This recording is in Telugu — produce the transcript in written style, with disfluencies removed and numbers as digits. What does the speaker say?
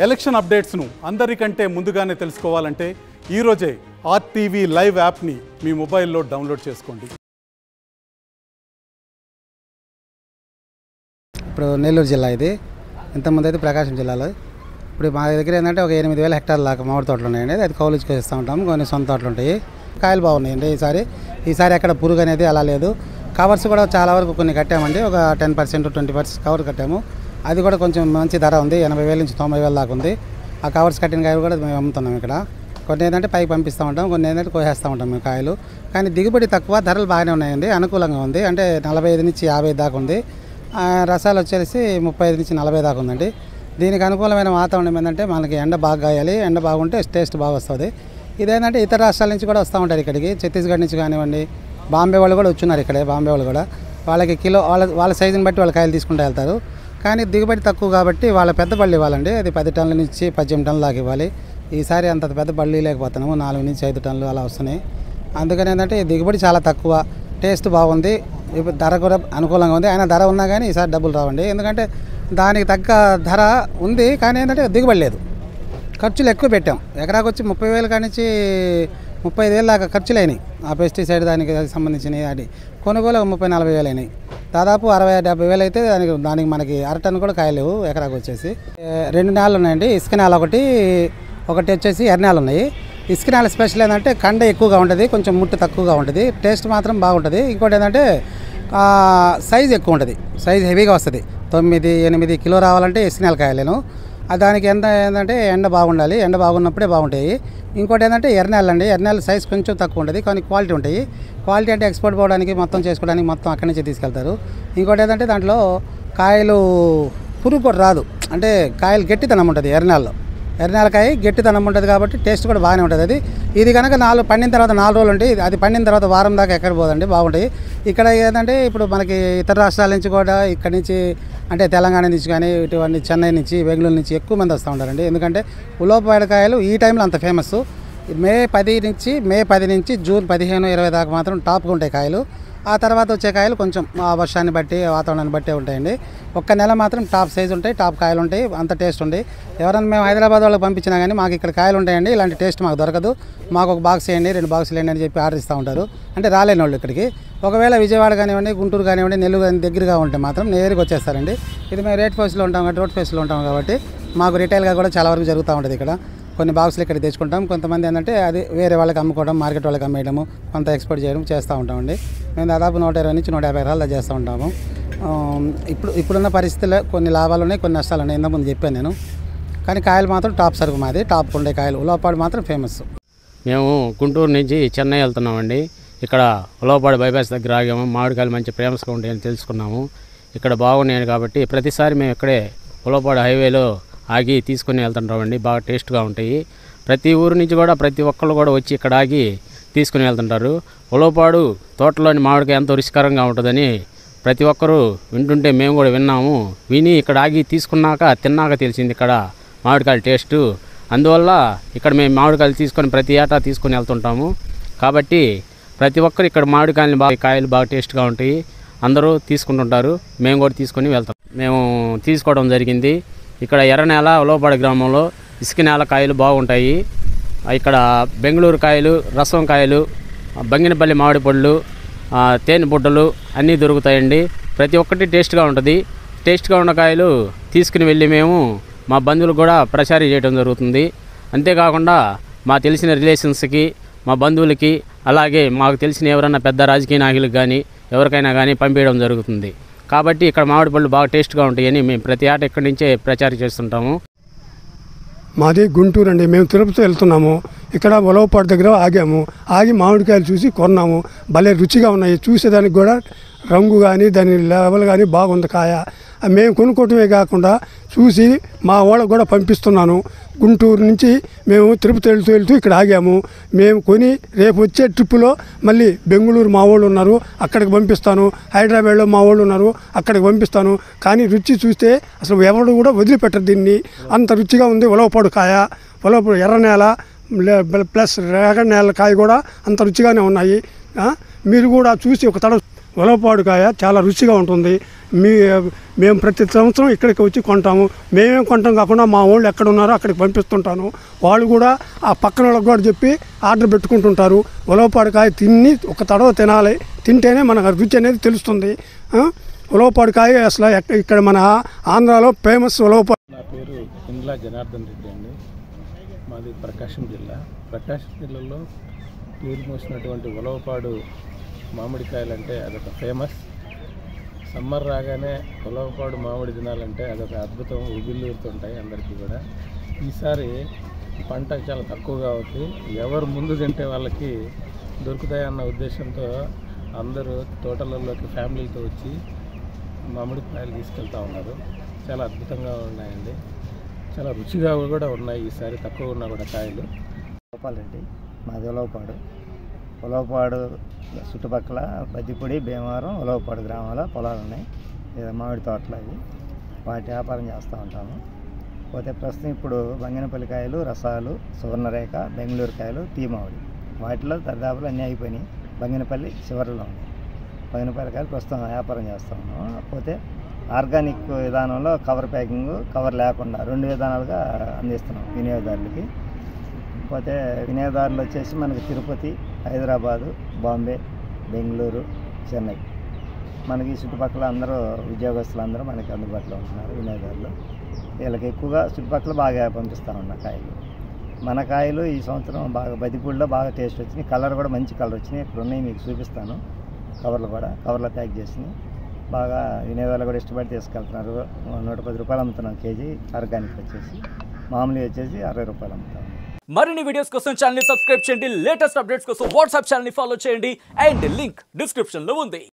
ఎలక్షన్ అప్డేట్స్ను అందరికంటే ముందుగానే తెలుసుకోవాలంటే ఈరోజే ఆర్టీవీ లైవ్ యాప్ని మీ మొబైల్లో డౌన్లోడ్ చేసుకోండి. ఇప్పుడు నెల్లూరు జిల్లా ఇది, ఇంతకుముందు అయితే ప్రకాశం జిల్లాలో. ఇప్పుడు మా దగ్గర ఏంటంటే ఒక 8,000 హెక్టార్ల దాకా మామిడి తోటలు ఉన్నాయండి. అది కౌలుకి వేస్తూ ఉంటాము. కొన్ని సొంత తోటలు ఉంటాయి. కాయలు బాగున్నాయండి ఈసారి ఎక్కడ పురుగు అనేది అలా లేదు. కవర్స్ కూడా చాలా వరకు కొన్ని కట్టామండి. ఒక 10% 20% కవర్ కట్టాము. అది కూడా కొంచెం మంచి ధర ఉంది. 80,000 నుంచి 90,000 దాకా ఉంది. ఆ కవర్స్ కట్టిన కాయలు కూడా మేము అమ్ముతున్నాం ఇక్కడ. కొన్ని ఏంటంటే పైకి పంపిస్తూ ఉంటాం, కొన్ని ఏంటంటే కోసేస్తూ ఉంటాం మేము కాయలు. కానీ దిగుబడి తక్కువ, ధరలు బాగానే ఉన్నాయండి. అనుకూలంగా ఉంది. అంటే 45 నుంచి 50 దాకా ఉంది. రసాలు వచ్చేసి 35 నుంచి 40 దాకా ఉందండి. దీనికి అనుకూలమైన వాతావరణం ఏంటంటే మనకి ఎండ బాగా కాయాలి. ఎండ బాగుంటే టేస్ట్ బాగా వస్తుంది. ఇదేంటంటే ఇతర రాష్ట్రాల నుంచి కూడా వస్తూ ఉంటారు ఇక్కడికి. ఛత్తీస్గఢ్ నుంచి కానివ్వండి, బాంబే వాళ్ళు కూడా వచ్చున్నారు ఇక్కడే. బాంబే వాళ్ళు కూడా వాళ్ళకి కిలో వాళ్ళ సైజుని బట్టి వాళ్ళ కాయలు తీసుకుంటూ వెళ్తారు. కానీ దిగుబడి తక్కువ కాబట్టి వాళ్ళ పెద్ద బళ్ళు ఇవ్వాలండి. అది 10 టన్నుల నుంచి 18 టన్నుల దాకా ఇవ్వాలి. ఈసారి అంత పెద్ద బళ్ళు లేకపోతున్నాము. 4 నుంచి 5 టన్నులు అలా వస్తున్నాయి. అందుకని ఏంటంటే దిగుబడి చాలా తక్కువ, టేస్ట్ బాగుంది, ఇప్పుడు ధర కూడా అనుకూలంగా ఉంది. అయినా ధర ఉన్నా కానీ ఈసారి డబ్బులు రావండి. ఎందుకంటే దానికి తగ్గ ధర ఉంది, కానీ ఏంటంటే దిగుబడి లేదు. ఖర్చులు ఎక్కువ పెట్టాం. ఎకరాకు వచ్చి 30,000 కానించి 35,000 దాకా ఖర్చులు అయినాయి. ఆ పెస్టిసైడ్ దానికి సంబంధించినవి అది కొనుగోలు 30,000-40,000 అయినాయి. దాదాపు 60,000-70,000 అయితే దానికి మనకి అరటన్ను కూడా కాయలేవు. ఎకరాకు వచ్చేసి 2 నేలలు ఉన్నాయండి. ఇసుక నేల ఒకటి వచ్చేసి ఎర్ర నేలలు ఉన్నాయి. ఇసుక నేల స్పెషల్ ఏంటంటే కండ ఎక్కువగా ఉంటుంది, కొంచెం ముట్టు తక్కువగా ఉంటుంది, టేస్ట్ మాత్రం బాగుంటుంది. ఇంకోటి ఏంటంటే సైజ్ ఎక్కువ ఉంటుంది, సైజ్ హెవీగా వస్తుంది. 9-8 కిలో రావాలంటే ఇసుక నేల కాయలేను. దానికి ఏంటంటే ఎండ బాగుండాలి, ఎండ బాగున్నప్పుడే బాగుంటాయి. ఇంకోటి ఏంటంటే ఎర్రనేళ్ళు అండి. ఎర్రనేళ్ళు సైజ్ కొంచెం తక్కువ ఉంటుంది, కానీ క్వాలిటీ ఉంటాయి. క్వాలిటీ అంటే ఎక్స్పోర్ట్ పోవడానికి మొత్తం చేసుకోవడానికి మొత్తం అక్కడి నుంచి తీసుకెళ్తారు. ఇంకోటి ఏంటంటే దాంట్లో కాయలు పురుగు కూడా రాదు. అంటే కాయలు గట్టితనం ఉంటుంది ఎర్రనేలకాయ గట్టితనం ఉంటుంది కాబట్టి టేస్ట్ కూడా బాగానే ఉంటుంది. ఇది కనుక పండిన తర్వాత 4 రోజులు ఉంటాయి. అది పండిన తర్వాత వారం దాకా ఎక్కడ పోదండి, బాగుంటాయి. ఇక్కడ ఏంటంటే ఇప్పుడు మనకి ఇతర రాష్ట్రాల నుంచి కూడా ఇక్కడ నుంచి అంటే తెలంగాణ నుంచి కానీ ఇటువంటి చెన్నై నుంచి బెంగళూరు నుంచి ఎక్కువ మంది వస్తూ ఉంటారండి. ఎందుకంటే ఉల్లిపాయకాయలు ఈ టైంలో అంత ఫేమస్. మే 10 నుంచి జూన్ 15-20 దాకా మాత్రం టాప్గా ఉంటాయి కాయలు. ఆ తర్వాత వచ్చే కాయలు కొంచెం ఆ వర్షాన్ని బట్టి వాతావరణాన్ని బట్టే ఉంటాయండి. ఒక్క నెల మాత్రం టాప్ సైజు ఉంటాయి, టాప్ కాయలు ఉంటాయి, అంత టేస్ట్ ఉంటాయి. ఎవరైనా మేము హైదరాబాద్ వాళ్ళకి పంపించినా కానీ మాకు ఇక్కడ కాయలు ఉంటాయండి, ఇలాంటి టేస్ట్ మాకు దొరకదు. మాకు ఒక బాక్స్ వేయండి, 2 బాక్సులు వేయండి అని చెప్పి ఆర్డర్ ఇస్తూ ఉంటారు. అంటే రాలేని వాళ్ళు ఇక్కడికి. ఒకవేళ విజయవాడ కానివ్వండి, గుంటూరు కానివ్వండి, నెల్లూరు కానీ దగ్గరగా ఉంటే మాత్రం నేరుగా వచ్చేస్తారండి. ఇది మేము రోడ్ ఫేస్లో ఉంటాం కాబట్టి మాకు రిటైల్గా కూడా చాలా వరకు జరుగుతూ ఉంటుంది. ఇక్కడ కొన్ని బాక్సులు ఇక్కడ తెచ్చుకుంటాం. కొంతమంది ఏంటంటే అది వేరే వాళ్ళకి అమ్ముకోవడం, మార్కెట్ వాళ్ళకి అమ్మేయడము, కొంత ఎక్స్పోర్ట్ చేయడం చేస్తూ ఉంటామండి. మేము దాదాపు 120 నుంచి 150 ఎకరాలు చేస్తూ ఉంటాము. ఇప్పుడున్న పరిస్థితుల్లో కొన్ని లాభాలు ఉన్నాయి, కొన్ని నష్టాలు ఉన్నాయి. ఇంతకుముందు చెప్పాను నేను. కానీ కాయలు మాత్రం టాప్ సరుకు మాది, టాప్ ఉండే కాయలు. ఉలవపాడు మాత్రం ఫేమస్. మేము గుంటూరు నుంచి చెన్నై వెళ్తున్నామండి. ఇక్కడ ఉలవపాడు బైపాస్ దగ్గర ఆగాము. మామిడికాయలు మంచి ఫేమస్గా ఉంటాయని తెలుసుకున్నాము. ఇక్కడ బాగున్నాయని కాబట్టి ప్రతిసారి మేము ఇక్కడే ఉలవపాడు హైవేలో ఆగి తీసుకుని వెళ్తుంటామండి. బాగా టేస్ట్గా ఉంటాయి. ప్రతి ఊరు నుంచి కూడా ప్రతి ఒక్కళ్ళు కూడా వచ్చి ఇక్కడ ఆగి తీసుకుని వెళ్తుంటారు. ఉలవపాడు తోటలోని మామిడికాయ ఎంతో రుచికరంగా ఉంటుందని ప్రతి ఒక్కరూ వింటుంటే మేము కూడా విన్నాము. విని ఇక్కడ ఆగి తిన్నాక తెలిసింది ఇక్కడ మామిడికాయల టేస్టు. అందువల్ల ఇక్కడ మేము మామిడికాయలు తీసుకొని ప్రతి ఏటా తీసుకొని వెళ్తుంటాము. కాబట్టి ప్రతి ఒక్కరు ఇక్కడ కాయలు బాగా టేస్ట్గా ఉంటాయి, అందరూ తీసుకుంటుంటారు. మేము కూడా తీసుకొని వెళ్తాం. మేము తీసుకోవడం జరిగింది. ఇక్కడ ఎర్రనేల ఉలవపాడు గ్రామంలో ఇసుక నేల కాయలు బాగుంటాయి. ఇక్కడ బెంగళూరు కాయలు, రసం కాయలు, బంగినపల్లి మామిడి పళ్ళు, తేనె బుడ్డలు అన్నీ దొరుకుతాయండి. ప్రతి ఒక్కటి టేస్ట్గా ఉంటుంది. టేస్ట్గా ఉన్న కాయలు తీసుకుని వెళ్ళి మేము మా బంధువులకు కూడా ప్రచారం చేయడం జరుగుతుంది. అంతేకాకుండా మా తెలిసిన రిలేషన్స్కి, మా బంధువులకి, అలాగే మాకు తెలిసిన ఎవరైనా పెద్ద రాజకీయ నాయకులకు కానీ ఎవరికైనా కానీ పంపించడం జరుగుతుంది. కాబట్టి ఇక్కడ మామిడి పళ్ళు బాగా టేస్ట్గా ఉంటాయని మేము ప్రతి ఏటా ఇక్కడి నుంచే ప్రచారం చేస్తుంటాము. మాది గుంటూరు అండి. మేము తిరుపతి వెళ్తున్నాము. ఇక్కడ ఉలవపాడు దగ్గర ఆగి మామిడికాయలు చూసి కొన్నాము. భలే రుచిగా ఉన్నాయి. చూసేదానికి కూడా రంగు కానీ దాని లెవెల్ కానీ బాగుంది కాయ. మేము కొనుక్కోవటమే కాకుండా చూసి మా వాళ్ళకు కూడా పంపిస్తున్నాను. గుంటూరు నుంచి మేము తిరుపతి వెళ్తూ ఇక్కడ ఆగాము. మేము కొని రేపు వచ్చే ట్రిప్పులో మళ్ళీ బెంగళూరు మా వాళ్ళు ఉన్నారు, అక్కడికి పంపిస్తాను. హైదరాబాద్లో మా వాళ్ళు ఉన్నారు, అక్కడికి పంపిస్తాను. కానీ రుచి చూస్తే అసలు ఎవరు కూడా వదిలిపెట్టరు దీన్ని. అంత రుచిగా ఉంది ఉలవపాడు కాయ. ఉలవపాడు ఎర్ర నేల ప్లస్ రేగడి నేల కాయ కూడా అంత రుచిగానే ఉన్నాయి. మీరు కూడా చూసి ఒక తడ ఉలవపాడు కాయ చాలా రుచిగా ఉంటుంది. మేము ప్రతి సంవత్సరం ఇక్కడికి వచ్చి కొంటాము. మేమేం కొంటాం కాకుండా మా వాళ్ళు ఎక్కడ ఉన్నారో అక్కడికి పంపిస్తుంటాను. వాళ్ళు కూడా ఆ పక్కన వాళ్ళకి కూడా చెప్పి ఆర్డర్ పెట్టుకుంటుంటారు. ఉలవపాడుకాయ తిని ఒక తడవ తినాలి, తింటేనే మనకు రుచి అనేది తెలుస్తుంది. ఉలవపాడుకాయ అసలు ఇక్కడ మన ఆంధ్రాలో ఫేమస్ ఉలవపాడు. నా పేరు ఇండ్ల జనార్దన్ రెడ్డి అండి. మాది ప్రకాశం జిల్లా. ప్రకాశం జిల్లాలో పేరు మోసినటువంటి ఉలవపాడు మామిడికాయలు అంటే అదొక ఫేమస్. సమ్మర్ రాగానే ఉలవపాడు మామిడి తినాలంటే అదొక అద్భుతం, ఉబిల్లూరుతుంటాయి అందరికీ కూడా. ఈసారి పంట చాలా తక్కువగా అవుతుంది. ఎవరు ముందు తింటే వాళ్ళకి దొరుకుతాయన్న ఉద్దేశంతో అందరూ తోటలలోకి ఫ్యామిలీతో వచ్చి మామిడికాయలు తీసుకెళ్తూ ఉన్నారు. చాలా అద్భుతంగా ఉన్నాయండి, చాలా రుచిగా కూడా ఉన్నాయి. ఈసారి తక్కువ ఉన్నా కూడా కాయలు. గోపాలరెడ్డి, మాది ఉలవపాడు చుట్టుపక్కల బద్దిపూడి, భీమవరం, ఉలవపాడు గ్రామాల పొలాలు ఉన్నాయి. మామిడి తోటలు అవి, వాటి వ్యాపారం చేస్తూ ఉంటాము. పోతే ప్రస్తుతం ఇప్పుడు బంగినపల్లి కాయలు, రసాలు, సువర్ణరేఖ, బెంగళూరు కాయలు, టీ మామిడి, వాటిలో దరిదాపులు అన్నీ అయిపోయినాయి. బంగినపల్లి చివరిలో ఉంది. బంగినపల్లి కాయలు ప్రస్తుతం వ్యాపారం చేస్తూ ఉన్నాము. పోతే ఆర్గానిక్ విధానంలో కవర్ ప్యాకింగ్, కవర్ లేకుండా 2 విధానాలుగా అందిస్తున్నాం వినియోగదారులకి. పోతే వినియోగదారులు వచ్చేసి మనకి తిరుపతి, హైదరాబాదు, బాంబే, బెంగళూరు, చెన్నై, మనకి చుట్టుపక్కల అందరూ ఉద్యోగస్తులు అందరూ మనకి అందుబాటులో ఉంటున్నారు వినియోగదారులు. వీళ్ళకి ఎక్కువగా చుట్టుపక్కల బాగా పంపిస్తూ ఉన్నా కాయలు. మన కాయలు ఈ సంవత్సరం బాగా బదిపూడిలో బాగా టేస్ట్ వచ్చినాయి. కలర్ కూడా మంచి కలర్ వచ్చినాయి. ఇక్కడ ఉన్నాయి, మీకు చూపిస్తాను. కవర్లు కూడా కవర్లో ప్యాక్ చేసినాయి. బాగా వినియోగదారులు కూడా ఇష్టపడి తీసుకెళ్తున్నారు. 110 రూపాయలు అమ్ముతున్నాం కేజీ. ఆర్గానిక్ వచ్చేసి మామూలు వచ్చేసి 60 రూపాయలు అమ్ముతాం. మరిన్ని వీడియోస్ కోసం ఛానల్ ని సబ్స్క్రైబ్ చేయండి. లేటెస్ట్ అప్డేట్స్ కోసం వాట్సాప్ ఛానల్ ని ఫాలో చేయండి. అండ్ లింక్ డిస్క్రిప్షన్ లో ఉంది.